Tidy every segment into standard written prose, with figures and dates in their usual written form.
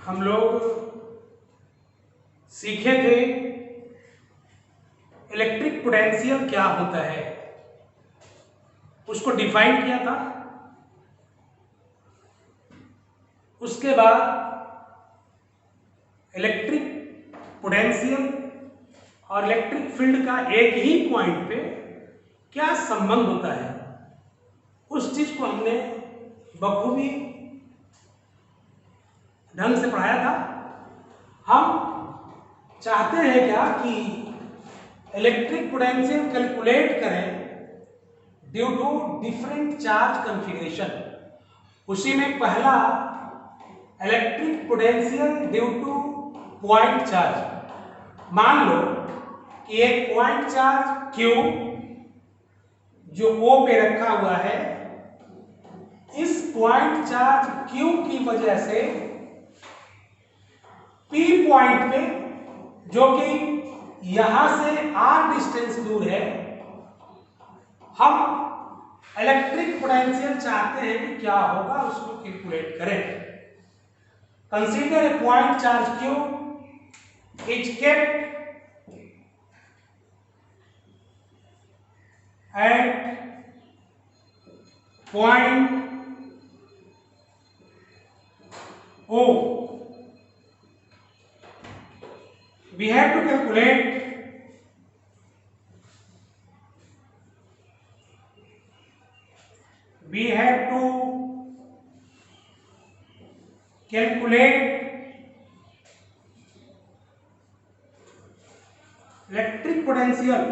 हम लोग सीखे थे इलेक्ट्रिक पोटेंशियल क्या होता है, उसको डिफाइन किया था। उसके बाद इलेक्ट्रिक पोटेंशियल और इलेक्ट्रिक फील्ड का एक ही पॉइंट पे क्या संबंध होता है, उस चीज को हमने बखूबी ढंग से पढ़ाया था। हम चाहते हैं क्या कि इलेक्ट्रिक पोटेंशियल कैलकुलेट करें due to different charge configuration. उसी में पहला electric potential due to point charge. मान लो कि एक पॉइंट चार्ज Q जो O पे रखा हुआ है, इस पॉइंट चार्ज Q की वजह से P पॉइंट पे, जो कि यहां से R डिस्टेंस दूर है, हम इलेक्ट्रिक पोटेंशियल चाहते हैं कि क्या होगा, उसको कैलकुलेट करें। Consider a point charge Q is kept at point O. We have to calculate electric potential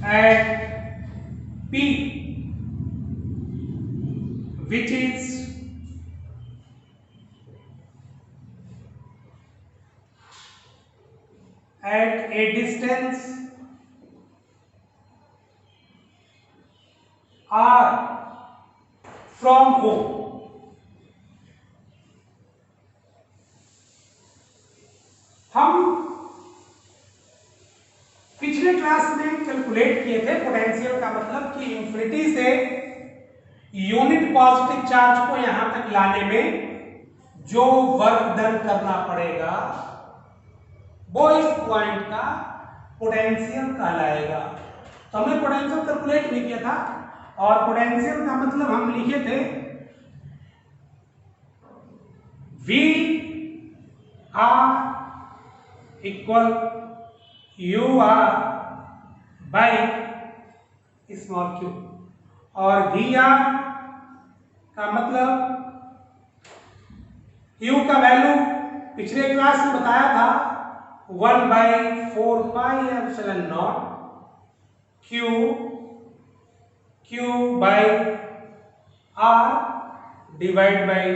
at P, which is at a distance R from O। हम पिछले क्लास में कैलकुलेट किए थे पोटेंशियल का मतलब कि इंफिनिटी से यूनिट पॉजिटिव चार्ज को यहां तक लाने में जो वर्क डन करना पड़ेगा वो इस पॉइंट का पोटेंशियल कहलाएगा। तो हमने पोटेंशियल कैलकुलेट भी किया था और पोटेंशियल का मतलब हम लिखे थे V R equal U R by small q, और वी आर का मतलब यू का वैल्यू पिछले क्लास में बताया था 1/4πε0 Q by R divide by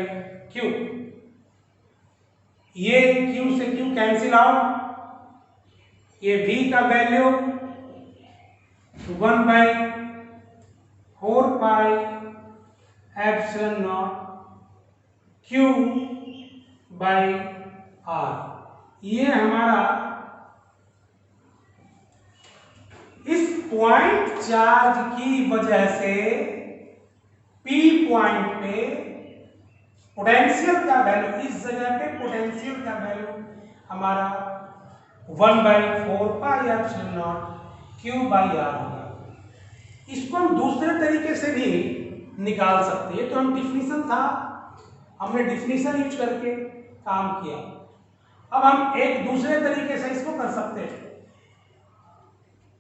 Q. ये क्यू से क्यू कैंसिल आउट, ये v का वैल्यू 1/4πε0 q बाई आर। ये हमारा इस पॉइंट चार्ज की वजह से P पॉइंट पे पोटेंशियल का वैल्यू, इस जगह पे पोटेंशियल का वैल्यू हमारा 1/4πε0 q बाई आर होगा। इसको हम दूसरे तरीके से भी निकाल सकते हैं। तो हम डिफिनीशन था, हमने डिफिनीशन यूज करके काम किया। अब हम एक दूसरे तरीके से इसको कर सकते हैं।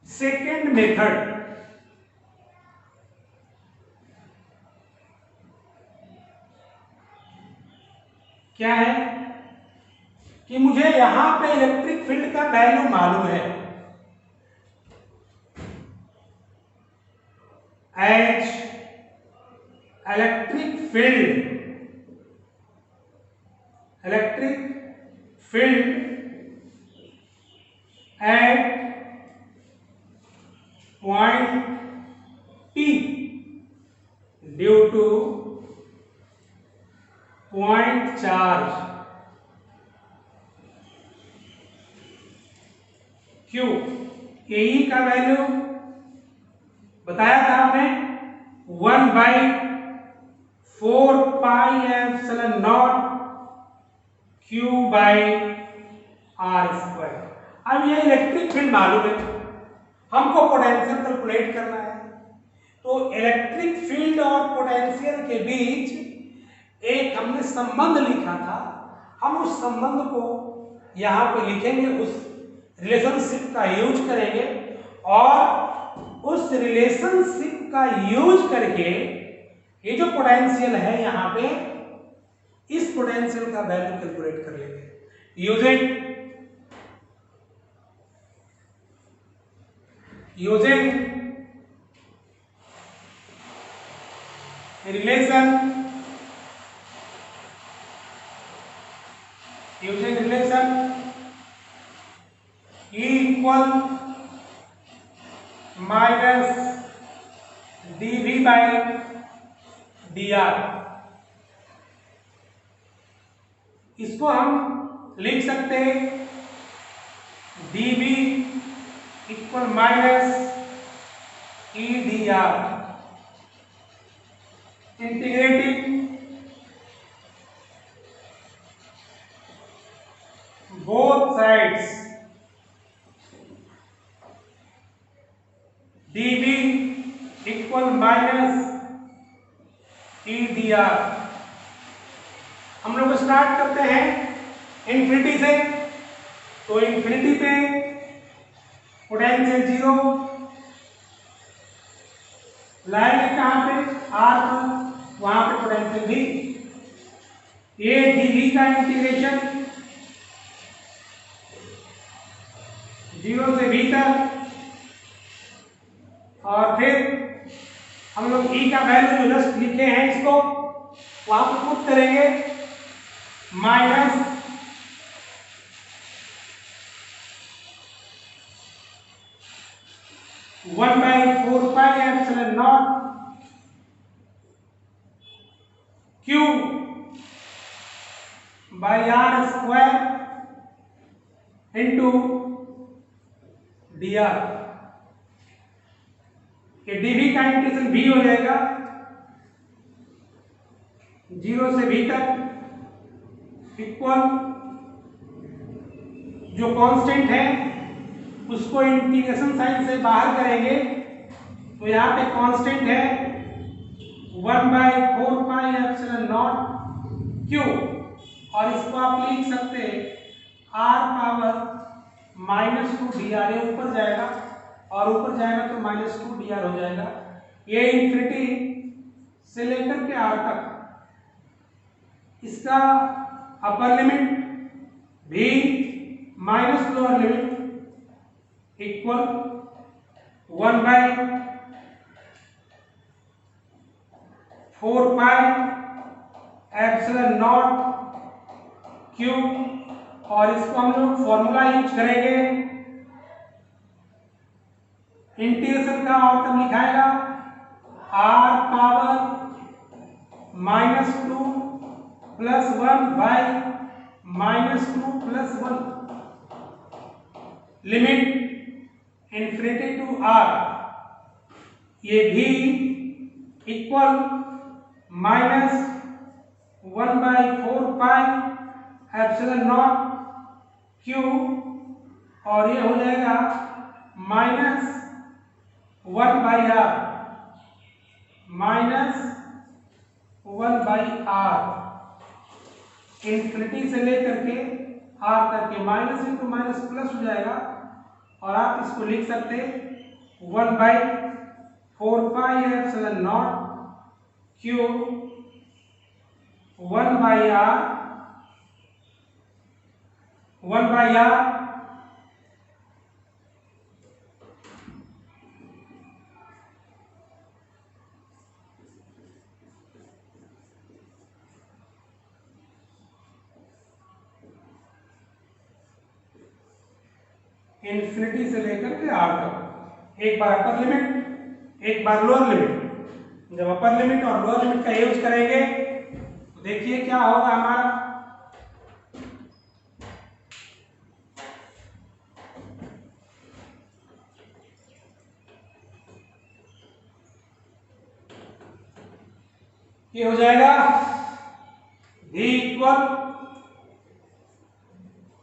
सेकेंड मेथड, क्या है कि मुझे यहां पे इलेक्ट्रिक फील्ड का वैल्यू मालूम है, H electric field at point P due to point charge Q के ई का वैल्यू बताया था हमने 1/4πε0 Q बाई आर स्क्वायर। अब ये इलेक्ट्रिक फील्ड मालूम है, हमको पोटेंशियल कैलकुलेट करना है। तो इलेक्ट्रिक फील्ड और पोटेंशियल के बीच एक हमने संबंध लिखा था, हम उस संबंध को यहाँ पे लिखेंगे, उस रिलेशनशिप का यूज करेंगे और उस रिलेशनशिप का यूज करके ये जो पोटेंशियल है यहाँ पे, इस पोटेंशियल का वैल्यू कैलकुलेट कर लेंगे using relation E equal minus dV by dr। इसको हम लिख सकते हैं dV equal minus E dr, integrating both sides dV equal minus E dr। हम लोग स्टार्ट करते हैं इन्फिनिटी से, तो इन्फिनिटी पे पोटेंशियल 0 लाएंगे कहां पे, आर पर, वहां पे पोटेंशियल भी। ये dV का इंटीग्रेशन 0 से V तक, और फिर हम लोग E का वैल्यू जो जस्ट लिखे हैं इसको वहां पे पुट करेंगे, minus one by 4πε0 Q by R square into dr। ये dV का इंटीग्रेशन V हो जाएगा 0 से V तक, इक्वल जो कांस्टेंट है उसको इंटीग्रेशन साइन से बाहर करेंगे, तो यहाँ पे कांस्टेंट है 1/4πε0 Q, और इसको आप लिख सकते हैं r पावर -2 dr। ये ऊपर जाएगा और ऊपर जाएगा तो -2 dr हो जाएगा। ये इन्फिनिटी से लेकर के r तक, इसका upper limit v minus lower limit equal 1/4πε0 Q, और इसको हम लोग फॉर्मूला यूज करेंगे इंटीग्रेशन का, और तब लिखाएगा r power -2 + 1 by -2 + 1 limit infinity to r। ये भी इक्वल -1/4πε0 Q, और ये हो जाएगा -1/r, इन्फिनिटी से लेकर के r तक के, माइनस इंटू माइनस प्लस हो जाएगा, और आप इसको लिख सकते 1/4πε0 Q 1/r इन्फिनिटी से लेकर के r तक, एक बार अपर लिमिट एक बार लोअर लिमिट। जब अपर लिमिट और लोअर लिमिट का यूज करेंगे तो देखिए क्या होगा हमारा, ये हो जाएगा V equal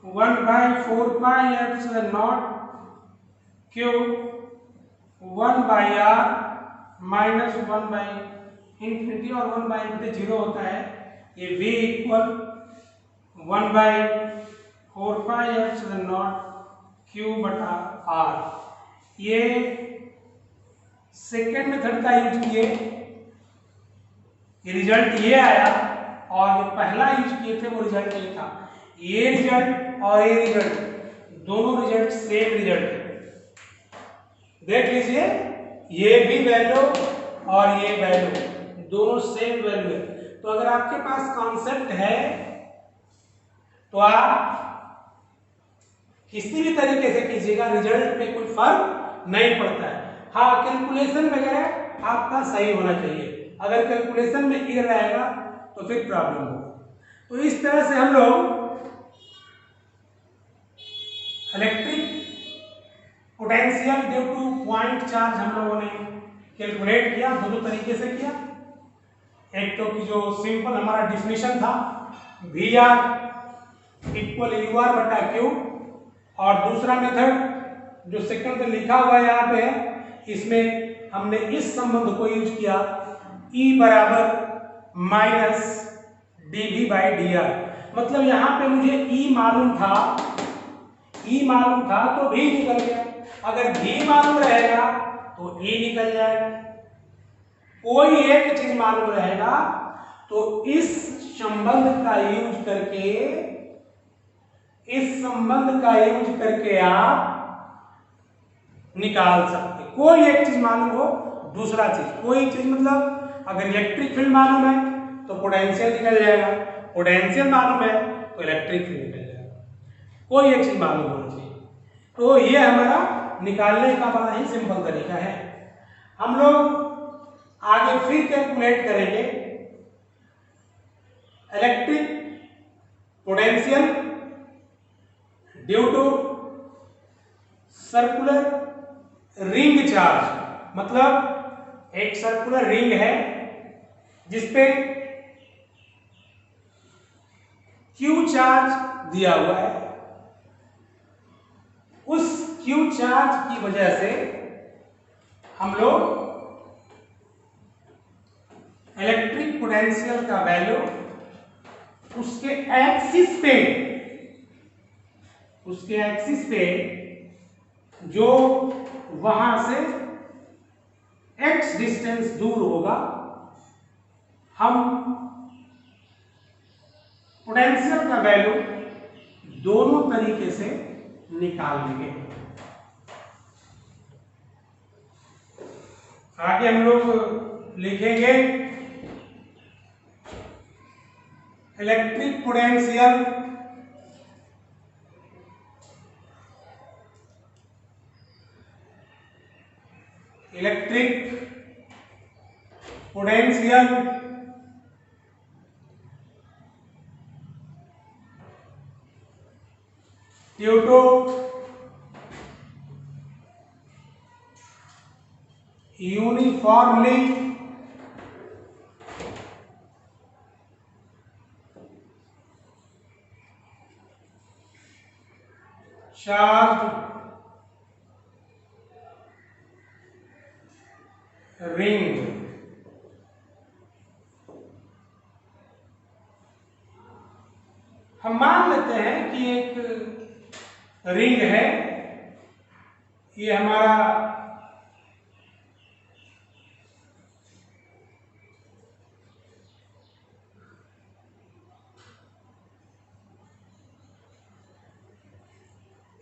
1/4π/0 Q 1/r minus 1/∞ और 1/∞ 0 होता है। ये V इक्वल 1/4π/0 Q/r। ये सेकेंड मेथड का यूज किए, ये रिजल्ट ये आया, और जो पहला यूज किए थे वो रिजल्ट ये था। ये रिजल्ट और ये रिजल्ट दोनों रिजल्ट सेम रिजल्ट है। देख लीजिए, ये भी वैल्यू और ये वैल्यू दोनों सेम वैल्यू है। तो अगर आपके पास कॉन्सेप्ट है तो आप किसी भी तरीके से कीजिएगा, रिजल्ट पे कोई फर्क नहीं पड़ता है। हाँ, कैलकुलेशन वगैरह आपका सही होना चाहिए। अगर कैलकुलेशन में एरर आएगा तो फिर प्रॉब्लम होगा। तो इस तरह से हम लोग electric potential due to point charge हम लोगों ने कैलकुलेट किया। दोनों तरीके से किया। एक तो कि जो सिंपल हमारा डिफिनेशन था VR इक्वल UR/Q, और दूसरा मेथड जो सेकंड में लिखा हुआ है यहाँ पे, इसमें हमने इस संबंध को यूज किया E बराबर माइनस dV/dr। मतलब यहाँ पे मुझे E मालूम था तो V निकल गया। अगर V मालूम रहेगा तो E निकल जाएगा। कोई एक चीज मालूम रहेगा तो इस संबंध का यूज करके आप निकाल सकते। कोई एक चीज मालूम हो, दूसरा चीज, कोई चीज मतलब अगर इलेक्ट्रिक फील्ड मालूम है तो पोटेंशियल निकल जाएगा, पोटेंशियल मालूम है तो इलेक्ट्रिक फील्ड निकल जाएगा। कोई एक चीज मालूम होना चाहिए। तो ये हमारा निकालने का बड़ा ही सिंपल तरीका है। हम लोग आगे फिर कैलकुलेट करेंगे electric potential due to circular ring charge. मतलब एक सर्कुलर रिंग है जिसपे Q चार्ज दिया हुआ है। उस Q चार्ज की वजह से हम लोग इलेक्ट्रिक पोटेंशियल का वैल्यू उसके एक्सिस पे जो वहां से x डिस्टेंस दूर होगा, हम पोटेंशियल का वैल्यू दोनों तरीके से निकाल लेंगे। आगे हम लोग लिखेंगे electric potential due to uniformly charge ring. हम मान लेते हैं कि एक रिंग है, ये हमारा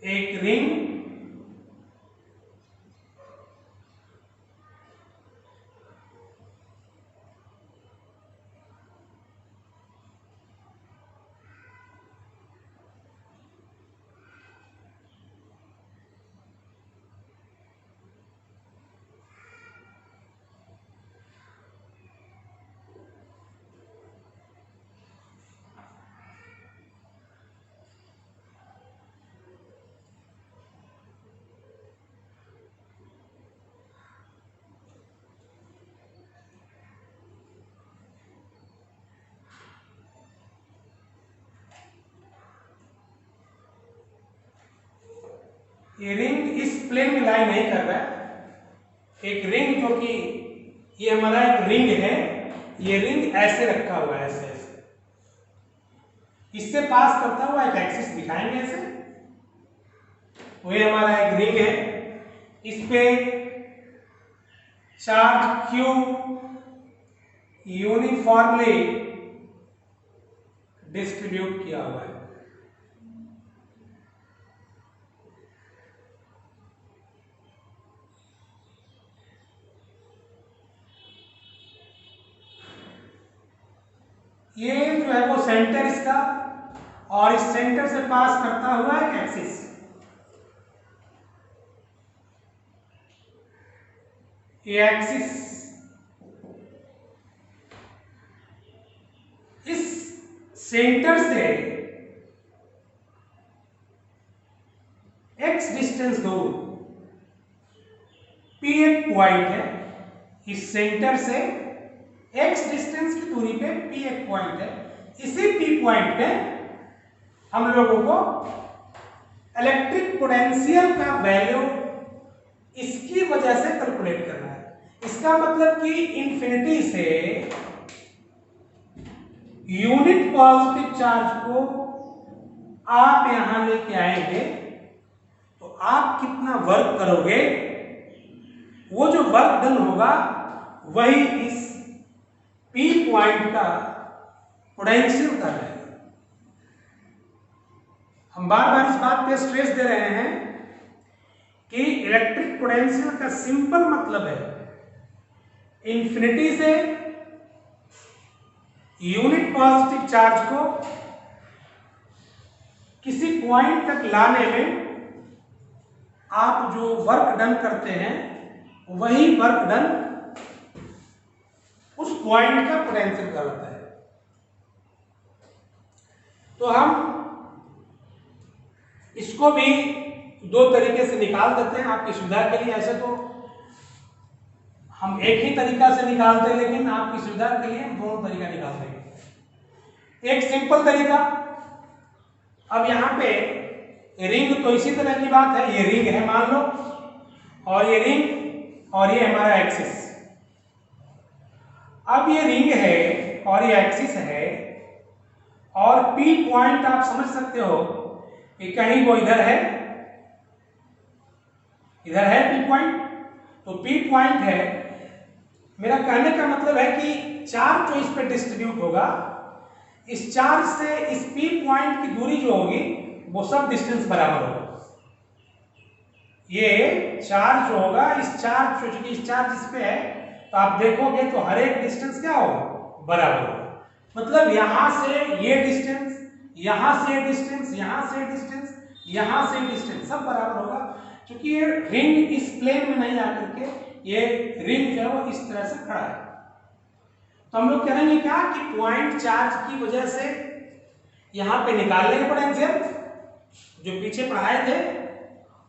एक रिंग ये रिंग इस प्लेन में लाई नहीं कर रहा है। एक रिंग जो कि ये हमारा एक रिंग है, ये रिंग ऐसे रखा हुआ है, ऐसे ऐसे इससे पास करता हुआ एक एक्सिस दिखाएंगे ऐसे। वही हमारा एक रिंग है, इस पे चार्ज Q यूनिफॉर्मली डिस्ट्रीब्यूट किया हुआ है। ये जो है वो सेंटर इसका, और इस सेंटर से पास करता हुआ एक एक्सिस। ये एक्सिस इस सेंटर से x डिस्टेंस दूर P एक पॉइंट है, इस सेंटर से x डिस्टेंस की दूरी पे P एक पॉइंट है। इसी P पॉइंट पे हम लोगों को इलेक्ट्रिक पोटेंशियल का वैल्यू इसकी वजह से कैलकुलेट करना है। इसका मतलब कि इंफिनिटी से यूनिट पॉजिटिव चार्ज को आप यहां लेके आएंगे तो आप कितना वर्क करोगे, वो जो वर्क डन होगा वही इस P पॉइंट का पोटेंशियल का रहेगा। हम बार बार इस बात पे स्ट्रेस दे रहे हैं कि इलेक्ट्रिक पोटेंशियल का सिंपल मतलब है इंफिनिटी से यूनिट पॉजिटिव चार्ज को किसी पॉइंट तक लाने में आप जो वर्क डन करते हैं वही वर्क डन उस पॉइंट का पोटेंशियल का होता है। तो हम इसको भी दो तरीके से निकाल देते हैं आपकी सुविधा के लिए। ऐसे तो हम एक ही तरीका से निकालते हैं, लेकिन आपकी सुविधा के लिए हम दोनों तरीका निकाल देंगे। एक सिंपल तरीका, अब यहाँ पे रिंग तो इसी तरह की बात है, ये रिंग है मान लो, और ये रिंग और ये हमारा एक्सिस। अब ये रिंग है और ये एक्सिस है, और P पॉइंट आप समझ सकते हो कि कहीं वो इधर है P पॉइंट, तो P पॉइंट है। मेरा कहने का मतलब है कि चार्ज जो इस पे डिस्ट्रीब्यूट होगा, इस चार्ज से इस P पॉइंट की दूरी जो होगी वो सब डिस्टेंस बराबर होगा। ये चार्ज जो होगा, इस चार्ज चूंकि इस चार्ज इस पे है, तो आप देखोगे तो हर एक डिस्टेंस क्या होगा, बराबर होगा। मतलब यहां से ये डिस्टेंस, यहां से डिस्टेंस, यहां से डिस्टेंस, यहां से डिस्टेंस सब बराबर होगा। क्योंकि ये रिंग इस प्लेन में नहीं आकर के ये रिंग जो है वो इस तरह से खड़ा है। तो हम लोग करेंगे क्या कि पॉइंट चार्ज की वजह से यहां पे निकाल लेंगे पोटेंशियल जो पीछे पढ़ाए थे,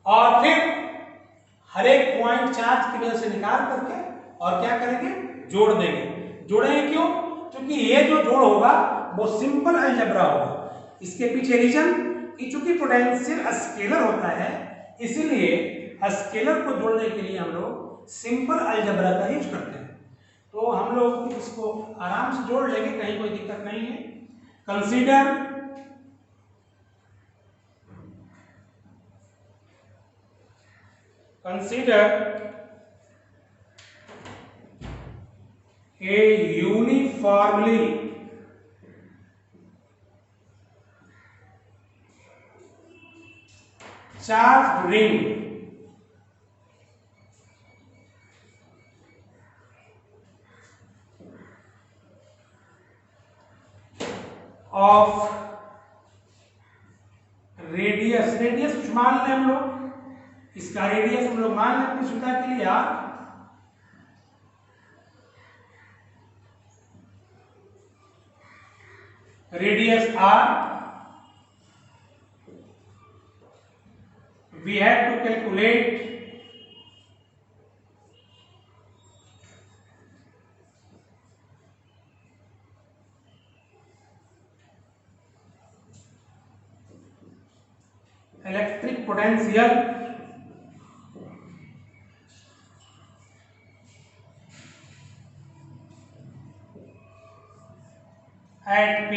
और फिर हर एक पॉइंट चार्ज की वजह से निकाल करके और क्या करेंगे, जोड़ देंगे। जोड़ेंगे क्यों? क्योंकि ये जो जोड़ होगा वो सिंपल अलजेब्रा होगा। इसके पीछे रीजन कि चूंकि पोटेंशियल स्केलर होता है, इसीलिए स्केलर को जोड़ने के लिए हम लोग सिंपल अलजेब्रा का यूज करते हैं। तो हम लोग इसको आराम से जोड़ लेंगे, कहीं कोई दिक्कत नहीं है। Consider a uniformly charged ring of radius कुछ मान लें हम लोग, इसका रेडियस हम लोग मान लें अपनी सुविधा के लिए यार, radius r, we have to calculate electric potential at P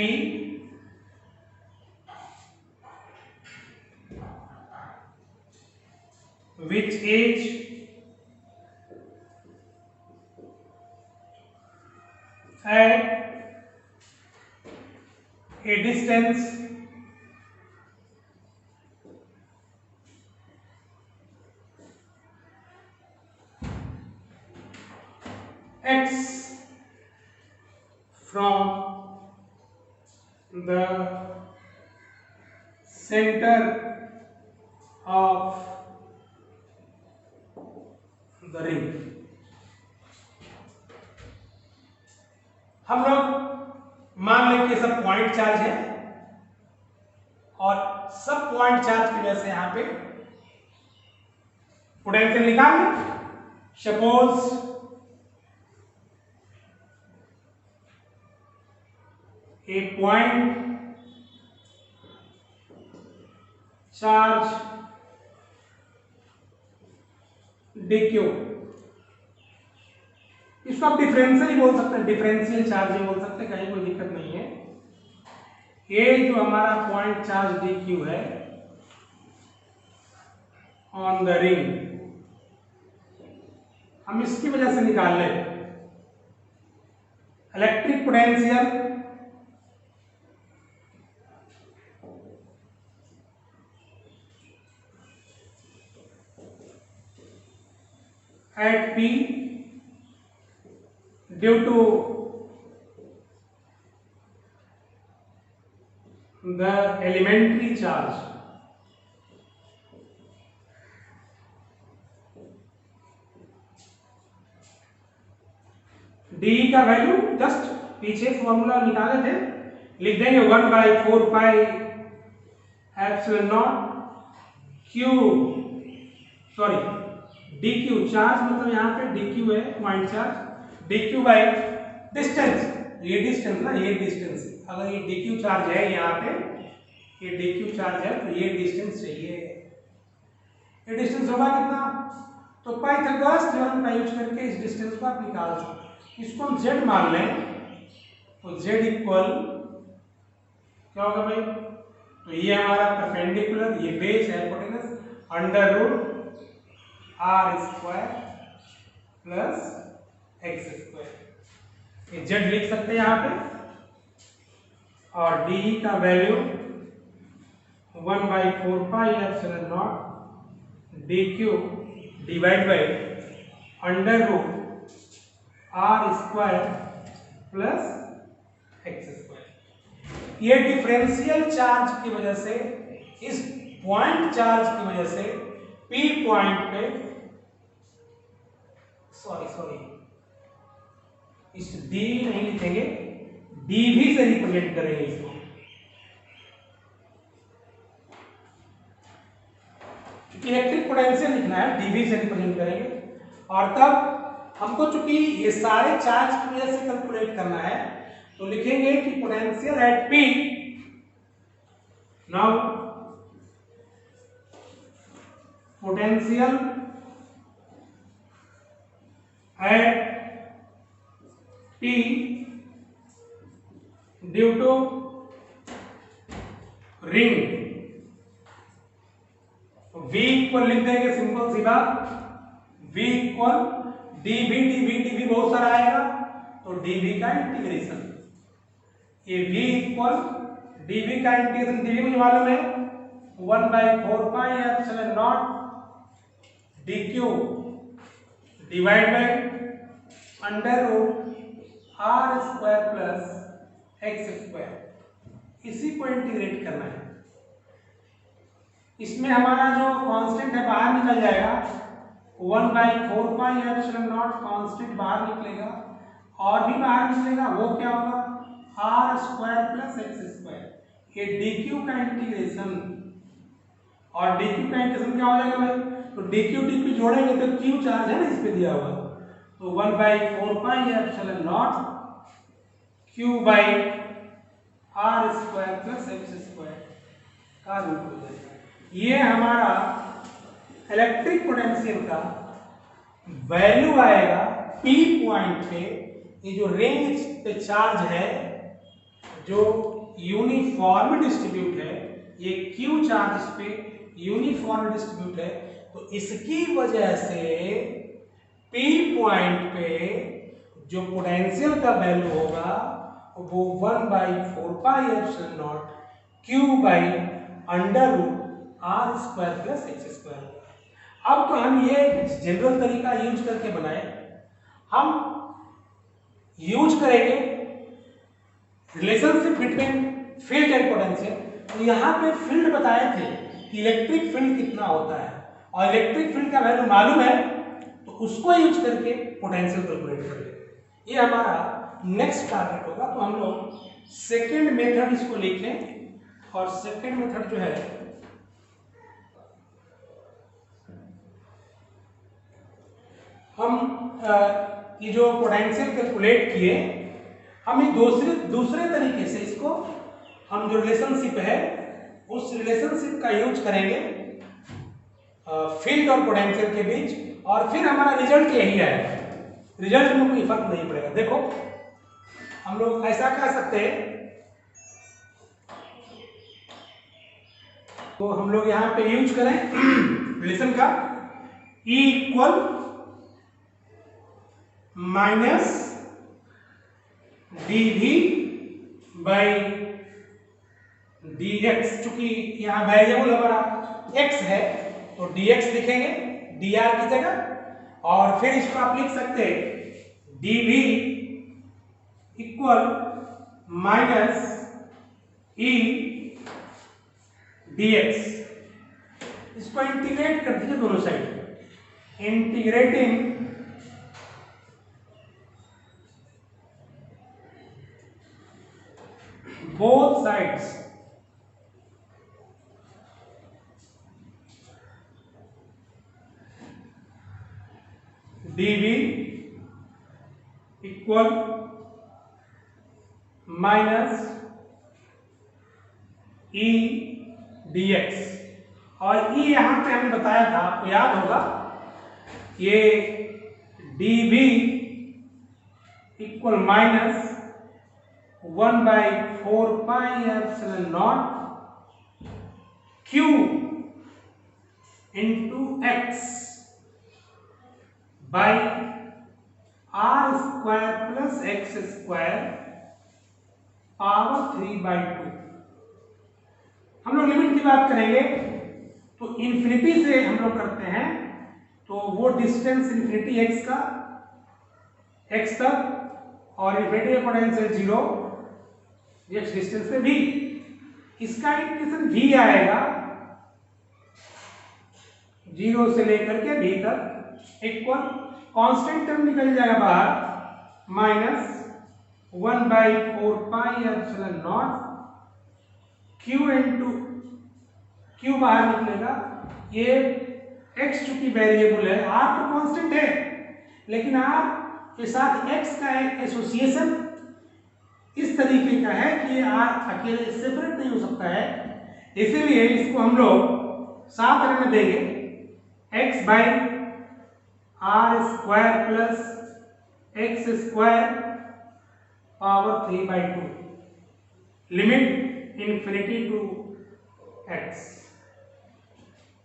which is at a distance x from the center of the ring। हम लोग मान लें कि सब पॉइंट चार्ज है और सब पॉइंट चार्ज की वजह से यहां पे पोटेंशियल निकाल लें। Suppose a point charge dq, इसको आप डिफरेंशियल ही बोल सकते हैं, डिफरेंशियल चार्ज ही बोल सकते हैं, कहीं कोई दिक्कत नहीं है। ये जो हमारा पॉइंट चार्ज dq है ऑन द रिंग, हम इसकी वजह से निकाल लें electric potential at P due to the elementary charge d का वैल्यू जस्ट पीछे फॉर्मूला निकाले थे, लिख देंगे 1/4 pi epsilon naught q, sorry dq charge मतलब यहाँ पे dq है point charge, dq by distance, ये डिस्टेंस ना, ये डिस्टेंस, अगर ये dq चार्ज है यहाँ पे, ये dq चार्ज है तो ये डिस्टेंस चाहिए। ये डिस्टेंस होगा कितना, तो पाइथागोरस थ्योरम का यूज करके इस डिस्टेंस को आप निकाल सकते। इसको हम z मान लें तो z इक्वल क्या होगा भाई, तो ये हमारा परपेंडिकुलर, ये बेस है hypotenuse, under root R square plus X square, ये z लिख सकते हैं यहाँ पे, और d का value 1/4 pi epsilon naught dq divide by under root R square plus X square. ये डिफरेंशियल चार्ज की वजह से, इस पॉइंट चार्ज की वजह से P पॉइंट पे, सॉरी इस D नहीं लिखेंगे, dV से रिप्रेजेंट करेंगे इसको, क्योंकि इलेक्ट्रिक पोटेंशियल लिखना है, dV से रिप्रेजेंट करेंगे। और तब हमको चूंकि ये सारे चार्ज की वजह से कैलकुलेट करना है, तो लिखेंगे कि potential at P, now potential at P due to ring, V equal लिख देंगे, सिंपल सी बात, V इक्वल dV बहुत सारा आएगा तो dV का इंटीग्रेशन, ये V इक्वल dV का इंटीग्रेशन, dV मुझे मालूम है 1/4 pi epsilon naught dq divide by under root R square plus X square, इसी को इंटीग्रेट करना है। इसमें हमारा जो कांस्टेंट है बाहर निकल जाएगा, 1/4 पाई एप्सिलॉन नॉट कांस्टेंट बाहर निकलेगा, और भी बाहर निकलेगा, वो क्या होगा R square plus X square, ये dq का इंटीग्रेशन, और dq का इंटीग्रेशन क्या हो जाएगा भाई, तो dq जोड़ेंगे तो q चार्ज है ना इस पे दिया हुआ, तो 1/4 pi epsilon naught q by R square plus X square का रूट हो जाएगा। ये हमारा इलेक्ट्रिक पोटेंशियल का वैल्यू आएगा P पॉइंट पे, ये जो रेंज पे चार्ज है जो यूनिफॉर्म डिस्ट्रीब्यूट है, ये क्यू चार्ज इस पे यूनिफॉर्म डिस्ट्रीब्यूट है, तो इसकी वजह से पी पॉइंट पे जो पोटेंशियल का वैल्यू होगा वो 1/4πε0 Q by under root R square plus X square. अब तो हम ये जनरल तरीका यूज करके बनाए, हम यूज करेंगे relationship between field and potential. तो यहाँ पे फील्ड बताए थे कि इलेक्ट्रिक फील्ड कितना होता है, और इलेक्ट्रिक फील्ड का वैल्यू मालूम है, तो उसको यूज करके पोटेंशियल कैलकुलेट करेंगे। ये हमारा नेक्स्ट टारगेट होगा। तो हम लोग सेकेंड मेथड इसको लिखें, और सेकेंड मेथड जो है हम ये जो पोटेंशियल कैलकुलेट किए, हम ये दूसरे तरीके से इसको हम जो रिलेशनशिप है उस रिलेशनशिप का यूज करेंगे फील्ड और पोटेंशियल के बीच, और फिर हमारा रिजल्ट यही आएगा। रिजल्ट में कोई फर्क नहीं पड़ेगा। देखो हम लोग ऐसा कह सकते हैं, तो हम लोग यहां पे यूज करें रिलेशन का E equal minus dV by dx। चूंकि यहां वेरिएबल हमारा x है तो dx लिखेंगे dr की जगह, और फिर इसको आप लिख सकते हैं dV equal minus E dx। इसको इंटीग्रेट कर दीजिए दोनों side, integrating both sides dV equal minus E dx। और E यहां पे हमने बताया था, आपको याद होगा, ये dV equal minus 1/4πε0 Q into x by R square plus X square power 3/2। हम लोग लिमिट की बात करेंगे तो इंफिनिटी से हम लोग करते हैं, तो वो डिस्टेंस इंफिनिटी x का x तक, और इंफिनिटी का पोटेंशियल 0 x डिस्टेंस पे v। इसका इंटीग्रेशन v आएगा 0 से लेकर के v तक, इक्वल कांस्टेंट टर्म निकल जाएगा बाहर माइनस 1/4πε0 q इंटू q बाहर निकलेगा। ये x चूंकि वेरिएबल है, r तो कांस्टेंट है, लेकिन r के साथ x का एक एसोसिएशन इस तरीके का है कि ये r अकेले सेपरेट नहीं हो सकता है, इसीलिए इसको हम लोग साथ रहने देंगे x by R square plus X square power 3/2, limit infinity to x।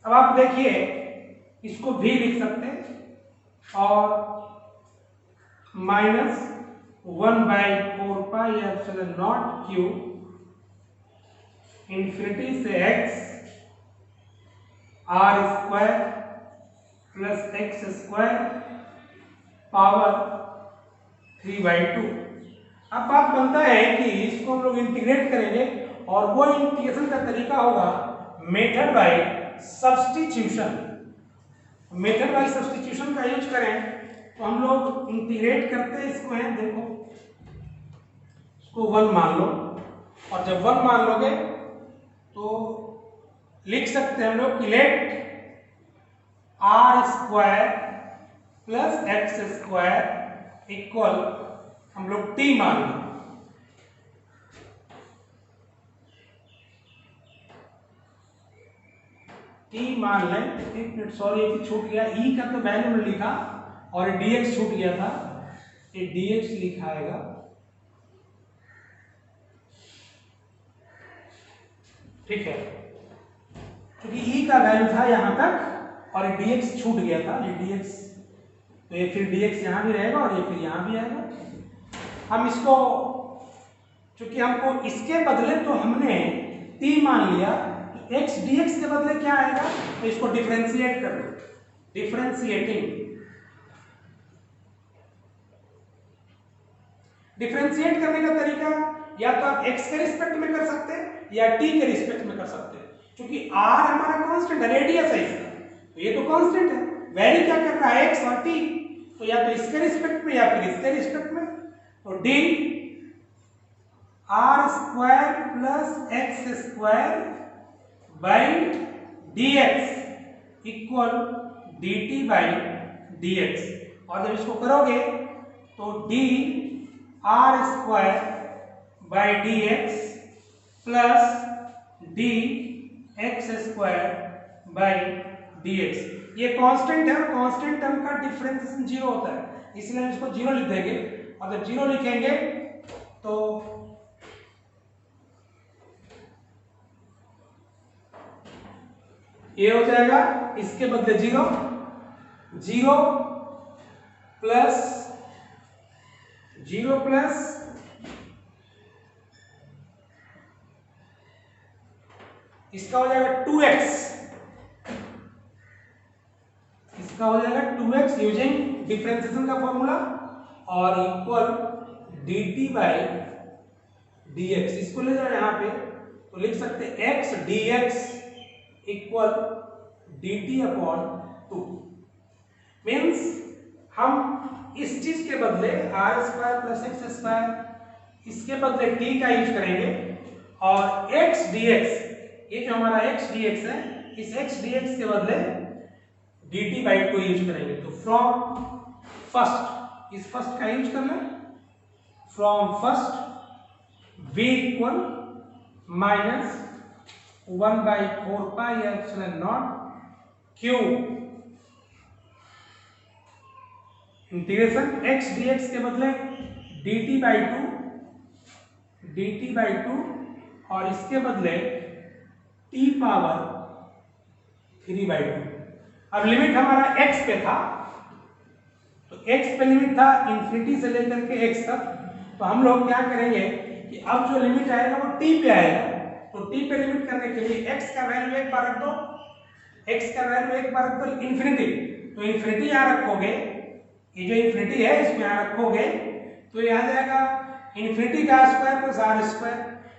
अब आप देखिए इसको भी लिख सकते हैं, और माइनस 1/4πε0 Q इंफिनिटी से x R square plus X square power 3/2। अब बात बनता है कि इसको हम लोग इंटीग्रेट करेंगे, और वो इंटीग्रेशन का तरीका होगा method by substitution. Method by substitution का यूज करें तो हम लोग इंटीग्रेट करते हैं इसको, है देखो इसको 1 मान लो, और जब 1 मान लोगे तो लिख सकते हैं हम लोग कि let R square plus X square equal, हम लोग टी मान लो, टी मान लें। एक मिनट, सॉरी एक छूट गया, ई का तो वैल्यू में लिखा और dx छूट गया था, ये dx लिखा आएगा ठीक है, क्योंकि ई का वैल्यू था यहाँ तक और dx छूट गया था, ये dx, तो ये फिर dx यहाँ भी रहेगा और ये फिर यहाँ भी आएगा। हम इसको, चूंकि हमको इसके बदले तो हमने t मान लिया, तो x dx के बदले क्या आएगा, तो इसको डिफरेंशिएट कर दो, डिफरेंशिएट करने का तरीका या तो आप x के रिस्पेक्ट में कर सकते हैं या t के रिस्पेक्ट में कर सकते हैं। क्योंकि r हमारा कांस्टेंट है, रेडियस है इसका, तो ये तो कांस्टेंट है, वैरी क्या कर रहा है x और t, तो या तो इसके रिस्पेक्ट में या फिर इसके रिस्पेक्ट में, तो d r square plus x square by dx equal dt by dx, और जब इसको करोगे तो d r square by dx plus d x square by dx, ये कांस्टेंट है और कांस्टेंट टर्म का डिफरेंशिएशन जीरो होता है, इसलिए हम इसको जीरो लिख देंगे, और जब जीरो लिखेंगे तो ये हो जाएगा, इसके बदले जीरो, जीरो प्लस इसका हो जाएगा 2x, इसका हो जाएगा 2x यूजिंग डिफरेंशिएशन का फॉर्मूला, और इक्वल dt बाई dx, इसको ले जाओ यहाँ पे तो लिख सकते हैं x dx equal dt upon 2, means हम इस चीज के बदले r square plus x square, इसके बदले t का यूज करेंगे, और x dx, ये जो हमारा x dx है, इस x dx के बदले dt बाई 2 यूज करेंगे। तो फ्रॉम फर्स्ट, इस फर्स्ट का यूज करना, from first v equal minus 1/4 pi epsilon naught q integration x dx के बदले dt बाई 2 और इसके बदले t पावर 3/2। अब लिमिट हमारा x पे था, तो x पे लिमिट था इंफिनिटी से लेकर के x तक, तो हम लोग क्या करेंगे कि अब जो लिमिट आएगा वो t पे आएगा, तो t पे लिमिट करने के लिए x का वैल्यू एक बार रख दो, x का वैल्यू एक बार रख दो इंफिनिटी, तो इंफिनिटी यहाँ रखोगे, ये जो इंफिनिटी है इसको यहाँ रखोगे तो ये आ जाएगा इंफिनिटी का स्क्वायर प्लस आर स्क्वायर,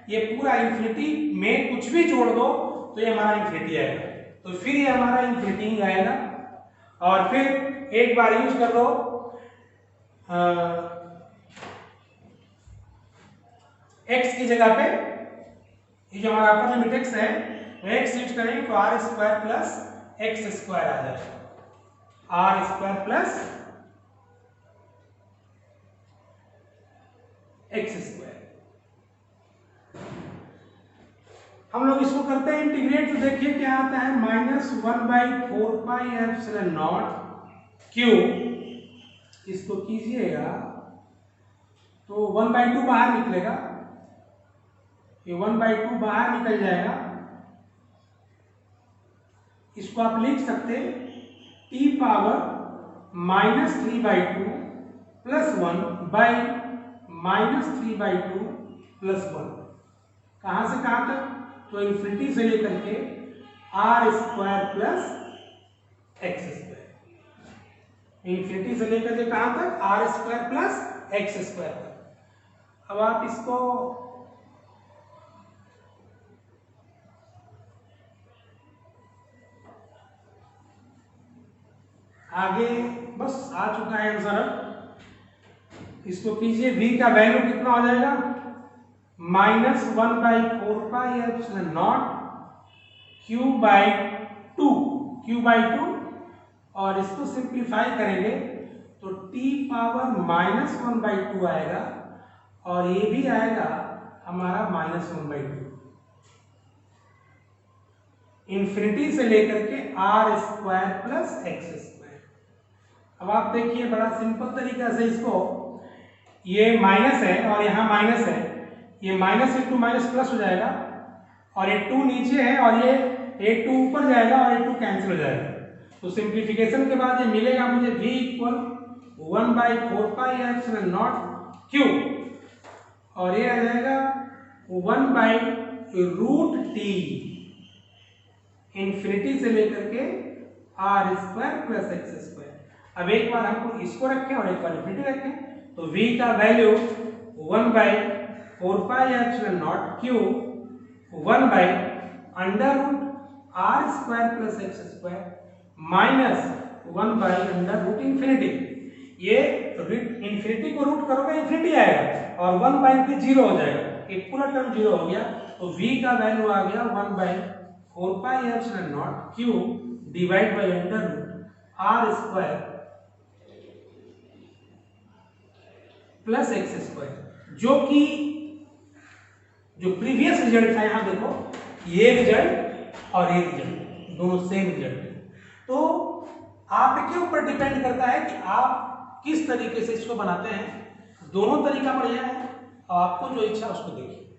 ये पूरा इंफिनिटी में कुछ भी जोड़ दो तो ये हमारा इंफिनिटी आएगा, तो फिर ये हमारा इंफिनिटी ही आएगा। और फिर एक बार यूज कर लो x की जगह पे, ये जो हमारा अपर लिमिट x है वो x यूज करेंगे तो R square plus X square आ जाएगा, R square plus X square. हम लोग इसको करते हैं इंटीग्रेट, तो देखिए क्या आता है, -1/4 पाई एप्सिलॉन नॉट q, इसको कीजिएगा तो 1/2 बाहर निकलेगा, ये 1/2 बाहर निकल जाएगा, इसको आप लिख सकते हैं t power -3/2 plus 1 by -3/2 plus 1, कहां से कहां तक, तो इंफिनिटी से लेकर के R square plus X square, infinity से लेकर के कहां तक, R square plus X square तक। अब आप इसको आगे, बस आ चुका है आंसर, इसको कीजिए, v का वैल्यू कितना हो जाएगा, -1/4 पाई एप्सिलॉन नॉट q/2, और इसको सिंप्लीफाई करेंगे तो t पावर -1/2 आएगा, और ये भी आएगा हमारा -1/2, इंफिनिटी से लेकर के R square plus X square. अब आप देखिए बड़ा सिंपल तरीका से इसको, ये माइनस है और यहाँ माइनस है, ये माइनस इंटू माइनस प्लस हो जाएगा, और ये 2 नीचे है और ये 2 ऊपर जाएगा और ये 2 कैंसिल हो जाएगा। तो सिंप्लीफिकेशन के बाद ये मिलेगा मुझे v इक्वल 1/4πε0 q और ये आ जाएगा 1/√t इंफिनिटी से लेकर के r² + x²। अब एक बार हमको इसको रखें और एक बार इंफिनिटी रखें तो v का value 1/4πε0 q 1/√r² + x² minus 1/√इंफिनिटी। ये इंफिनिटी को रूट करोगे इंफिनिटी आएगा और 1/, 0 हो जाएगा, एक पूरा टर्म 0 हो गया। तो v का वैल्यू आ गया 1/4πε0 q divide by √r² + x², जो कि जो प्रीवियस रिजल्ट था, यहां देखो ये रिजल्ट और ये रिजल्ट दोनों सेम रिजल्ट है। तो आपके ऊपर डिपेंड करता है कि आप किस तरीके से इसको बनाते हैं। दोनों तरीका बढ़िया है और आपको जो इच्छा उसको देखिए।